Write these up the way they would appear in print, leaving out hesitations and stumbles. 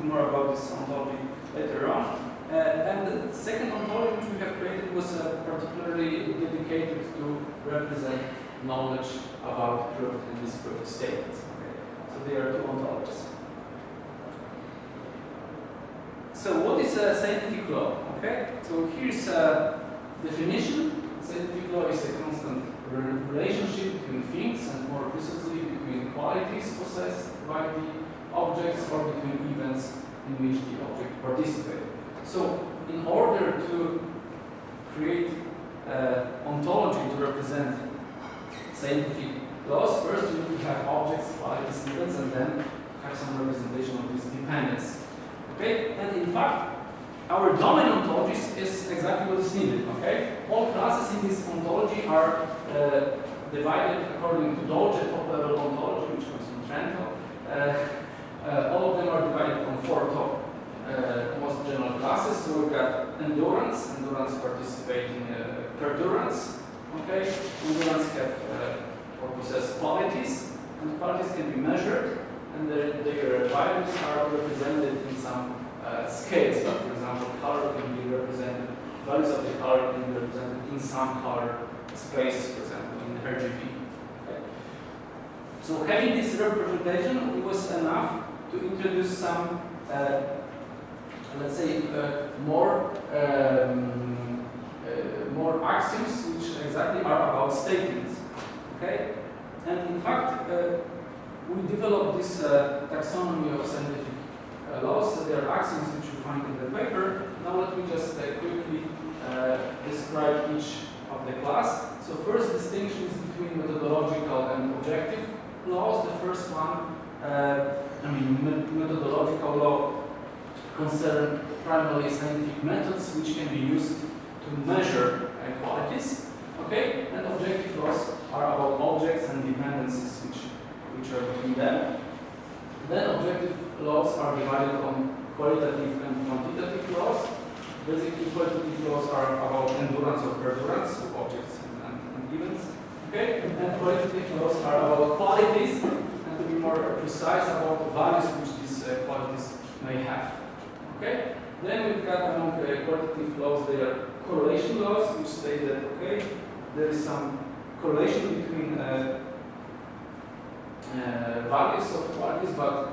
bit more about this ontology later on. And the second ontology which we have created was particularly dedicated to represent knowledge about proved and disproved statements. Okay? So there are two ontologies. So what is a scientific law? Okay, so here's a definition. Scientific law is a constant relationship between things, and more precisely between qualities possessed by the objects or between events in which the object participates. So in order to create ontology to represent scientific laws, first we need to have objects, qualities, events, and then have some representation of this dependence. Okay, and in fact, our domain ontology is exactly what is needed. Okay, all classes in this ontology are divided according to Dolce top-level ontology, which comes from Trento. All of them are divided on four top most general classes. So we've got endurance. Endurance participate in perdurance. Okay, endurance have or possess qualities, and qualities can be measured, and their values are represented in some scales. Like for example, color can be represented. Values of the color can be represented in some color spaces, for example, in RGB. Okay. So having this representation, it was enough to introduce some, let's say, more axioms which exactly are about statements. Okay, and in fact, we developed this taxonomy of scientific laws. So there are axioms which you find in the paper. Now let me just quickly describe each of the class. So first distinction is between methodological and objective laws. The first one, methodological law concern primarily scientific methods which can be used to measure qualities. Okay, and objective laws are about objects and dependencies which are between them. Then objective laws are divided on qualitative and quantitative laws. Basically, qualitative laws are about endurance or perdurance of objects and events. Okay, and qualitative laws are about qualities, and to be more precise, about the values which these qualities may have. Okay, then we've got among qualitative laws there are correlation laws, which say that okay, there is some correlation between values of qualities, but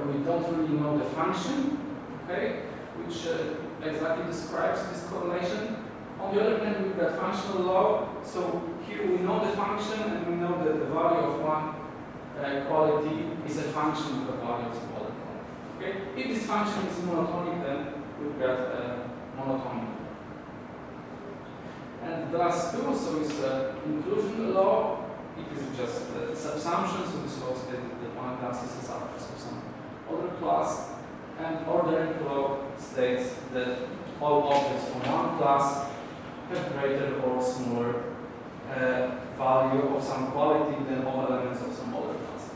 we don't really know the function, okay, which exactly describes this correlation. On the other hand, we've got functional law. So here we know the function, and we know that the value of one quality is a function of the value of some other quality. Okay, if this function is monotonic, then we've got monotonic. And the last two, so is inclusion law. It is just subsumption, so this law states that one class is a subclass of some other class. And ordering law states that all objects from one class have greater or smaller value of some quality than all elements of some other class.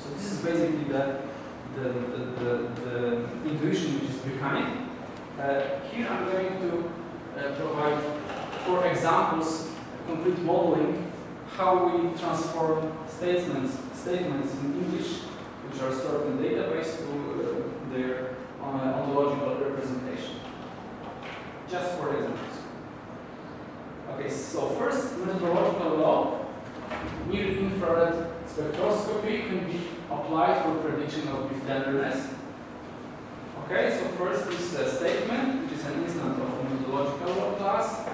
So this is basically the intuition which is behind. Here I'm going to provide 4 examples, concrete modeling, how we transform statements in English, which are stored in the database, to their ontological representation. Just 4 examples. Okay, so first, methodological law. Near-infrared spectroscopy can be applied for prediction of beef tenderness. Okay, so first this statement, which is an instance of a methodological law class.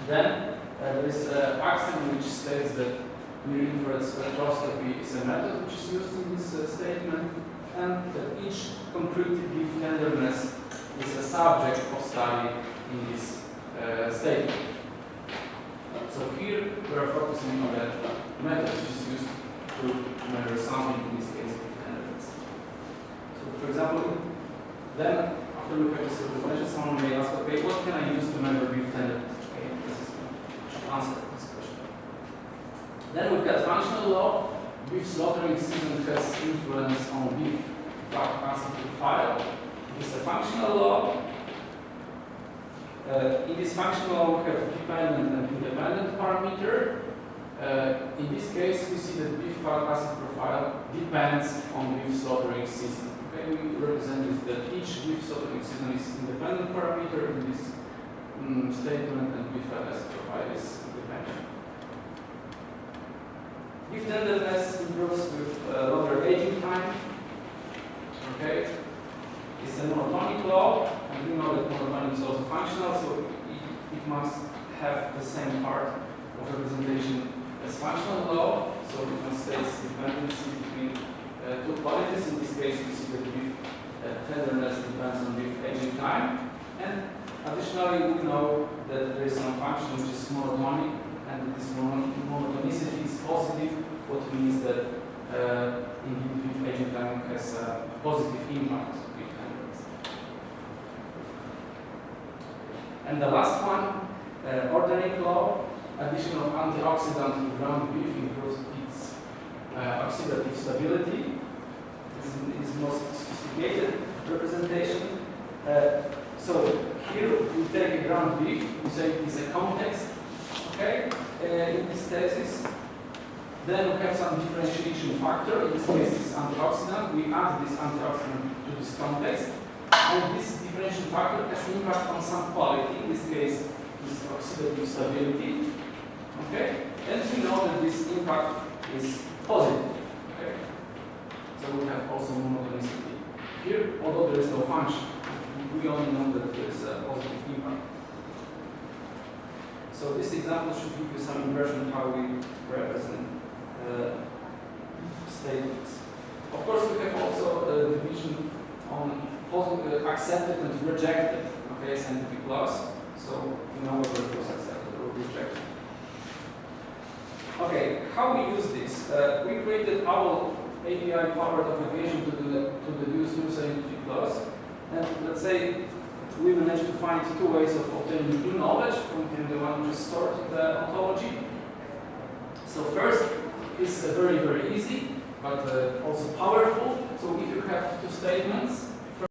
Then there is an axiom which states that near-infrared spectroscopy is a method which is used in this statement, and that each concrete beef tenderness is a subject of study in this statement. So here we are focusing on the method which is used to measure something, in this case beef tenderness. So for example, then after looking at this representation, someone may ask, okay, what can I use to measure beef tenderness? Okay, this is the answer to this question. Then we've got functional law. Beef slaughtering season has influence on beef fat acid profile. This is a functional law. In this functional law, we have dependent and independent parameter. In this case, we see that beef fat acid profile depends on beef slaughtering season. Okay? we represent is that each with exciton is independent parameter in this statement, and with as provide is independent. If tenderness improves with longer aging time, okay, it's a monotonic law, and we know that monotonic is also functional, so it must have the same part of representation as functional law. So we can state dependency between two qualities. In this case, we see that with tenderness depends on with aging time, and additionally, we know that there is some function which is monotonic, and this monotonicity is positive, what means that indeed with aging time has a positive impact with tenderness. And the last one, ordering law, addition of antioxidant to ground beef improves its oxidative stability. This is most sophisticated representation. So here we take a ground beef, we say it is a context, okay, in this thesis. Then we have some differentiation factor, in this case it's antioxidant. We add this antioxidant to this context, and this differentiation factor has an impact on some quality, in this case this oxidative stability, okay, and we know that this impact is positive, okay. So we have also monotonicity here, although there is no function. We only know that there is a positive impact. So this example should give you some impression of how we represent statements. Of course, we have also a division on accepted and rejected, okay, scientific laws. So we know whether it was accepted or rejected. Okay, how we use this? We created our API-powered application to deduce new scientific laws. And let's say we managed to find two ways of obtaining new knowledge from the one which is stored in the ontology. So first is very, very easy, but also powerful. So if you have two statements,